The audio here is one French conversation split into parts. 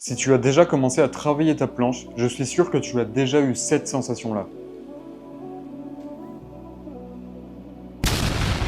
Si tu as déjà commencé à travailler ta planche, je suis sûr que tu as déjà eu cette sensation-là.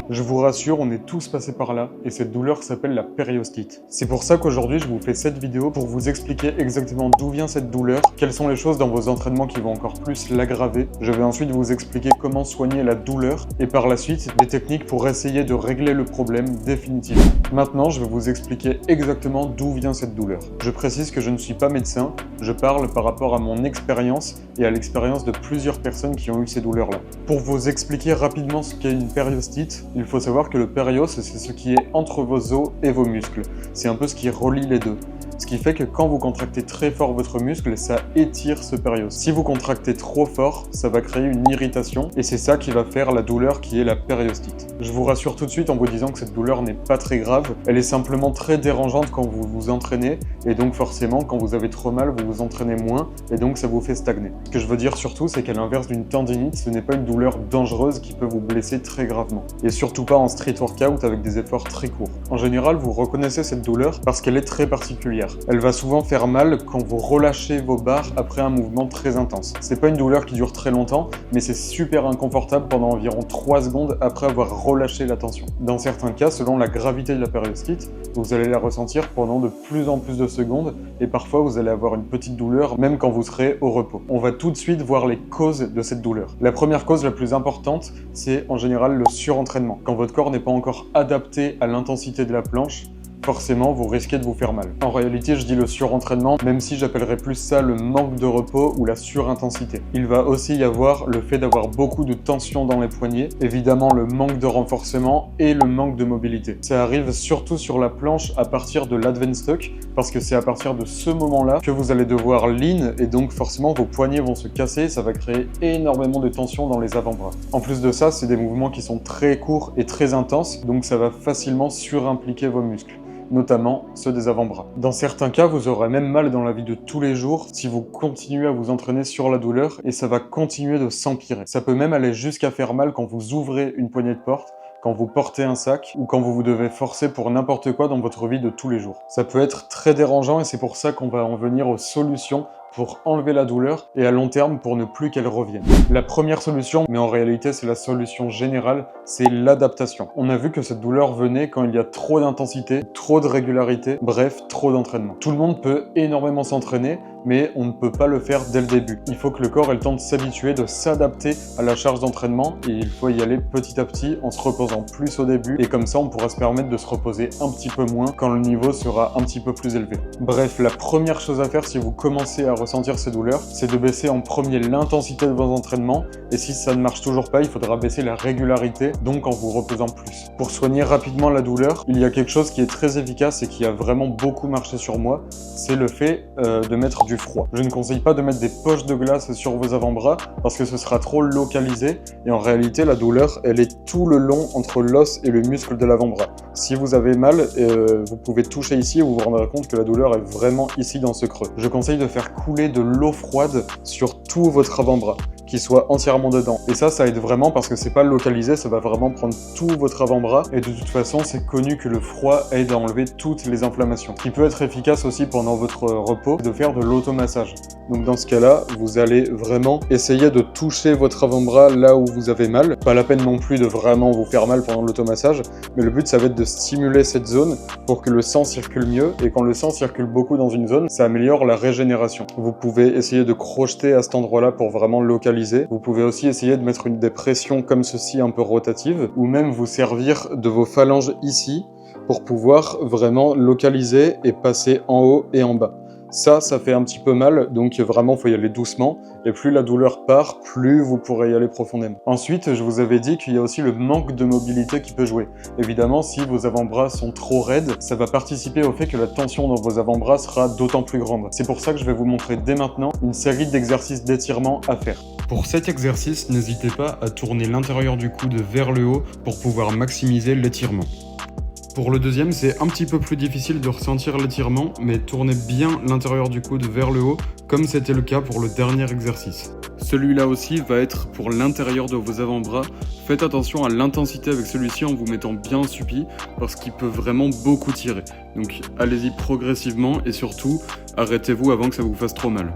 Je vous rassure, on est tous passés par là, et cette douleur s'appelle la périostite. C'est pour ça qu'aujourd'hui, je vous fais cette vidéo pour vous expliquer exactement d'où vient cette douleur, quelles sont les choses dans vos entraînements qui vont encore plus l'aggraver. Je vais ensuite vous expliquer comment soigner la douleur, et par la suite, des techniques pour essayer de régler le problème définitivement. Maintenant, je vais vous expliquer exactement d'où vient cette douleur. Je précise que je ne suis pas médecin, je parle par rapport à mon expérience et à l'expérience de plusieurs personnes qui ont eu ces douleurs-là. Pour vous expliquer rapidement ce qu'est une périostite, il faut savoir que le périos, c'est ce qui est entre vos os et vos muscles. C'est un peu ce qui relie les deux. Ce qui fait que quand vous contractez très fort votre muscle, ça étire ce périos. Si vous contractez trop fort, ça va créer une irritation et c'est ça qui va faire la douleur qui est la périostite. Je vous rassure tout de suite en vous disant que cette douleur n'est pas très grave. Elle est simplement très dérangeante quand vous vous entraînez et donc forcément quand vous avez trop mal, vous vous entraînez moins et donc ça vous fait stagner. Ce que je veux dire surtout, c'est qu'à l'inverse d'une tendinite, ce n'est pas une douleur dangereuse qui peut vous blesser très gravement. Et surtout pas en street workout avec des efforts très courts. En général, vous reconnaissez cette douleur parce qu'elle est très particulière. Elle va souvent faire mal quand vous relâchez vos barres après un mouvement très intense. C'est pas une douleur qui dure très longtemps, mais c'est super inconfortable pendant environ 3 secondes après avoir relâché la tension. Dans certains cas, selon la gravité de la périostite, vous allez la ressentir pendant de plus en plus de secondes et parfois vous allez avoir une petite douleur même quand vous serez au repos. On va tout de suite voir les causes de cette douleur. La première cause la plus importante, c'est en général le surentraînement. Quand votre corps n'est pas encore adapté à l'intensité de la planche, forcément, vous risquez de vous faire mal. En réalité, je dis le surentraînement, même si j'appellerais plus ça le manque de repos ou la surintensité. Il va aussi y avoir le fait d'avoir beaucoup de tension dans les poignets, évidemment le manque de renforcement et le manque de mobilité. Ça arrive surtout sur la planche à partir de l'advanced tuck, parce que c'est à partir de ce moment-là que vous allez devoir lean et donc forcément vos poignets vont se casser, ça va créer énormément de tension dans les avant-bras. En plus de ça, c'est des mouvements qui sont très courts et très intenses, donc ça va facilement surimpliquer vos muscles, notamment ceux des avant-bras. Dans certains cas, vous aurez même mal dans la vie de tous les jours si vous continuez à vous entraîner sur la douleur et ça va continuer de s'empirer. Ça peut même aller jusqu'à faire mal quand vous ouvrez une poignée de porte, quand vous portez un sac ou quand vous devez forcer pour n'importe quoi dans votre vie de tous les jours. Ça peut être très dérangeant et c'est pour ça qu'on va en venir aux solutions pour enlever la douleur et à long terme pour ne plus qu'elle revienne. La première solution, mais en réalité c'est la solution générale, c'est l'adaptation. On a vu que cette douleur venait quand il y a trop d'intensité, trop de régularité, bref, trop d'entraînement. Tout le monde peut énormément s'entraîner, mais on ne peut pas le faire dès le début. Il faut que le corps ait le temps de s'habituer, de s'adapter à la charge d'entraînement et il faut y aller petit à petit en se reposant plus au début et comme ça on pourra se permettre de se reposer un petit peu moins quand le niveau sera un petit peu plus élevé. Bref, la première chose à faire si vous commencez à ressentir ces douleurs, c'est de baisser en premier l'intensité de vos entraînements et si ça ne marche toujours pas, il faudra baisser la régularité, donc en vous reposant plus. Pour soigner rapidement la douleur, il y a quelque chose qui est très efficace et qui a vraiment beaucoup marché sur moi, c'est le fait de mettre du froid. Je ne conseille pas de mettre des poches de glace sur vos avant-bras parce que ce sera trop localisé et en réalité la douleur elle est tout le long entre l'os et le muscle de l'avant-bras. Si vous avez mal, vous pouvez toucher ici et vous vous rendrez compte que la douleur est vraiment ici dans ce creux. Je conseille de faire couler de l'eau froide sur tout votre avant-bras, qui soit entièrement dedans. Et ça aide vraiment parce que c'est pas localisé, ça va vraiment prendre tout votre avant-bras et de toute façon c'est connu que le froid aide à enlever toutes les inflammations. Ce qui peut être efficace aussi pendant votre repos, c'est de faire de l'automassage. Donc dans ce cas-là, vous allez vraiment essayer de toucher votre avant-bras là où vous avez mal. Pas la peine non plus de vraiment vous faire mal pendant l'automassage, mais le but ça va être de stimuler cette zone pour que le sang circule mieux et quand le sang circule beaucoup dans une zone, ça améliore la régénération. Vous pouvez essayer de crocheter à cet endroit-là pour vraiment localiser. Vous pouvez aussi essayer de mettre des pressions comme ceci un peu rotatives ou même vous servir de vos phalanges ici pour pouvoir vraiment localiser et passer en haut et en bas. Ça fait un petit peu mal, donc vraiment faut y aller doucement, et plus la douleur part, plus vous pourrez y aller profondément. Ensuite, je vous avais dit qu'il y a aussi le manque de mobilité qui peut jouer. Évidemment, si vos avant-bras sont trop raides, ça va participer au fait que la tension dans vos avant-bras sera d'autant plus grande. C'est pour ça que je vais vous montrer dès maintenant une série d'exercices d'étirement à faire. Pour cet exercice, n'hésitez pas à tourner l'intérieur du coude vers le haut pour pouvoir maximiser l'étirement. Pour le deuxième, c'est un petit peu plus difficile de ressentir l'étirement, mais tournez bien l'intérieur du coude vers le haut, comme c'était le cas pour le dernier exercice. Celui-là aussi va être pour l'intérieur de vos avant-bras. Faites attention à l'intensité avec celui-ci en vous mettant bien suppi, parce qu'il peut vraiment beaucoup tirer. Donc allez-y progressivement et surtout, arrêtez-vous avant que ça vous fasse trop mal.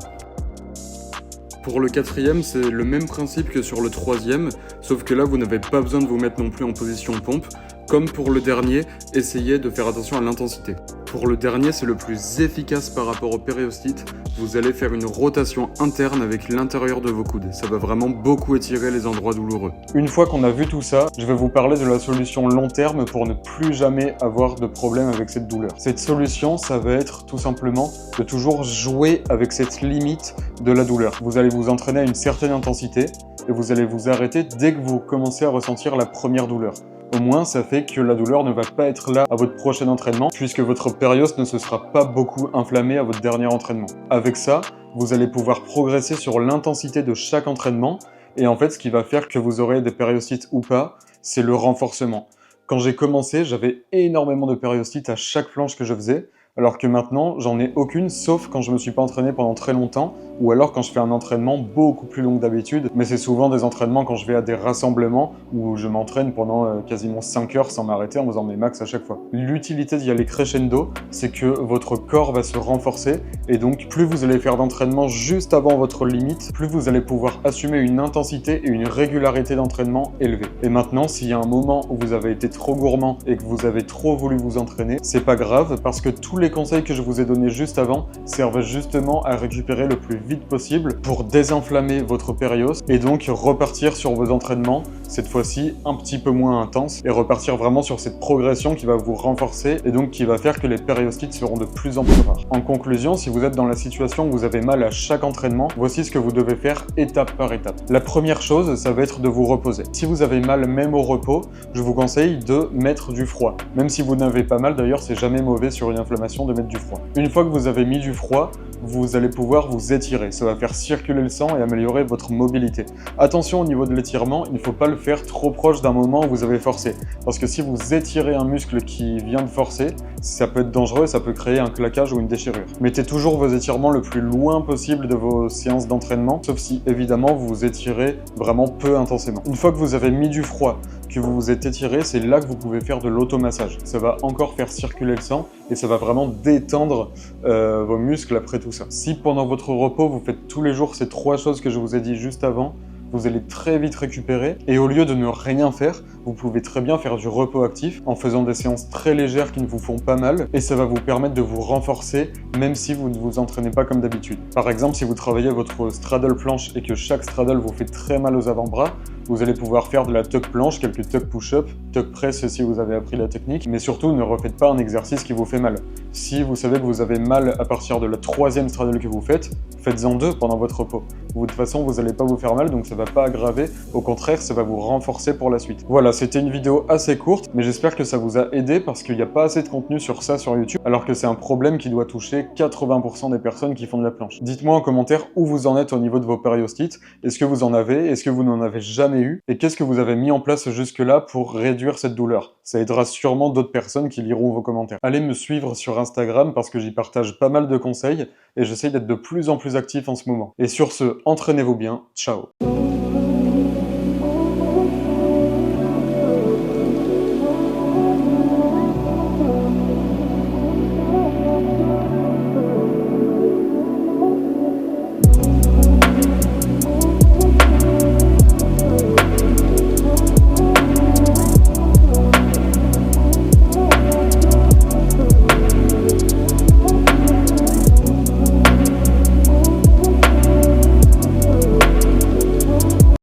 Pour le quatrième, c'est le même principe que sur le troisième, sauf que là, vous n'avez pas besoin de vous mettre non plus en position pompe. Comme pour le dernier, essayez de faire attention à l'intensité. Pour le dernier, c'est le plus efficace par rapport au périostite. Vous allez faire une rotation interne avec l'intérieur de vos coudes. Ça va vraiment beaucoup étirer les endroits douloureux. Une fois qu'on a vu tout ça, je vais vous parler de la solution long terme pour ne plus jamais avoir de problème avec cette douleur. Cette solution, ça va être tout simplement de toujours jouer avec cette limite de la douleur. Vous allez vous entraîner à une certaine intensité et vous allez vous arrêter dès que vous commencez à ressentir la première douleur. Au moins, ça fait que la douleur ne va pas être là à votre prochain entraînement, puisque votre périos ne se sera pas beaucoup inflammé à votre dernier entraînement. Avec ça, vous allez pouvoir progresser sur l'intensité de chaque entraînement, et en fait, ce qui va faire que vous aurez des périostites ou pas, c'est le renforcement. Quand j'ai commencé, j'avais énormément de périostites à chaque planche que je faisais, alors que maintenant, j'en ai aucune, sauf quand je me suis pas entraîné pendant très longtemps, ou alors quand je fais un entraînement beaucoup plus long que d'habitude, mais c'est souvent des entraînements quand je vais à des rassemblements où je m'entraîne pendant quasiment 5 heures sans m'arrêter en faisant mes max à chaque fois. L'utilité d'y aller crescendo, c'est que votre corps va se renforcer, et donc plus vous allez faire d'entraînement juste avant votre limite, plus vous allez pouvoir assumer une intensité et une régularité d'entraînement élevée. Et maintenant, s'il y a un moment où vous avez été trop gourmand et que vous avez trop voulu vous entraîner, c'est pas grave, parce que tous les conseils que je vous ai donnés juste avant servent justement à récupérer le plus vite possible pour désinflammer votre périos et donc repartir sur vos entraînements, cette fois-ci un petit peu moins intense, et repartir vraiment sur cette progression qui va vous renforcer et donc qui va faire que les périostites seront de plus en plus rares. En conclusion, si vous êtes dans la situation où vous avez mal à chaque entraînement, voici ce que vous devez faire étape par étape. La première chose, ça va être de vous reposer. Si vous avez mal même au repos, je vous conseille de mettre du froid. Même si vous n'avez pas mal, d'ailleurs, c'est jamais mauvais sur une inflammation de mettre du froid. Une fois que vous avez mis du froid, vous allez pouvoir vous étirer. Ça va faire circuler le sang et améliorer votre mobilité. Attention au niveau de l'étirement, il ne faut pas le faire trop proche d'un moment où vous avez forcé. Parce que si vous étirez un muscle qui vient de forcer, ça peut être dangereux, ça peut créer un claquage ou une déchirure. Mettez toujours vos étirements le plus loin possible de vos séances d'entraînement, sauf si évidemment vous vous étirez vraiment peu intensément. Une fois que vous avez mis du froid, que vous vous êtes étiré, c'est là que vous pouvez faire de l'automassage. Ça va encore faire circuler le sang et ça va vraiment détendre vos muscles après tout ça. Si pendant votre repos, vous faites tous les jours ces 3 choses que je vous ai dit juste avant, vous allez très vite récupérer, et au lieu de ne rien faire, vous pouvez très bien faire du repos actif en faisant des séances très légères qui ne vous font pas mal, et ça va vous permettre de vous renforcer même si vous ne vous entraînez pas comme d'habitude. Par exemple, si vous travaillez votre straddle planche et que chaque straddle vous fait très mal aux avant-bras, vous allez pouvoir faire de la tuck planche, quelques tuck push-up, tuck press si vous avez appris la technique, mais surtout ne refaites pas un exercice qui vous fait mal. Si vous savez que vous avez mal à partir de la 3e straddle que vous faites, faites-en 2 pendant votre repos. De toute façon, vous n'allez pas vous faire mal, donc ça ne va pas aggraver, au contraire, ça va vous renforcer pour la suite. Voilà, c'était une vidéo assez courte, mais j'espère que ça vous a aidé parce qu'il n'y a pas assez de contenu sur ça sur YouTube, alors que c'est un problème qui doit toucher 80% des personnes qui font de la planche. Dites-moi en commentaire où vous en êtes au niveau de vos périostites, est-ce que vous en avez, est-ce que vous n'en avez jamais eu, et qu'est-ce que vous avez mis en place jusque-là pour réduire cette douleur. Ça aidera sûrement d'autres personnes qui liront vos commentaires. Allez me suivre sur Instagram parce que j'y partage pas mal de conseils et j'essaye d'être de plus en plus actif en ce moment. Et sur ce, entraînez-vous bien, ciao.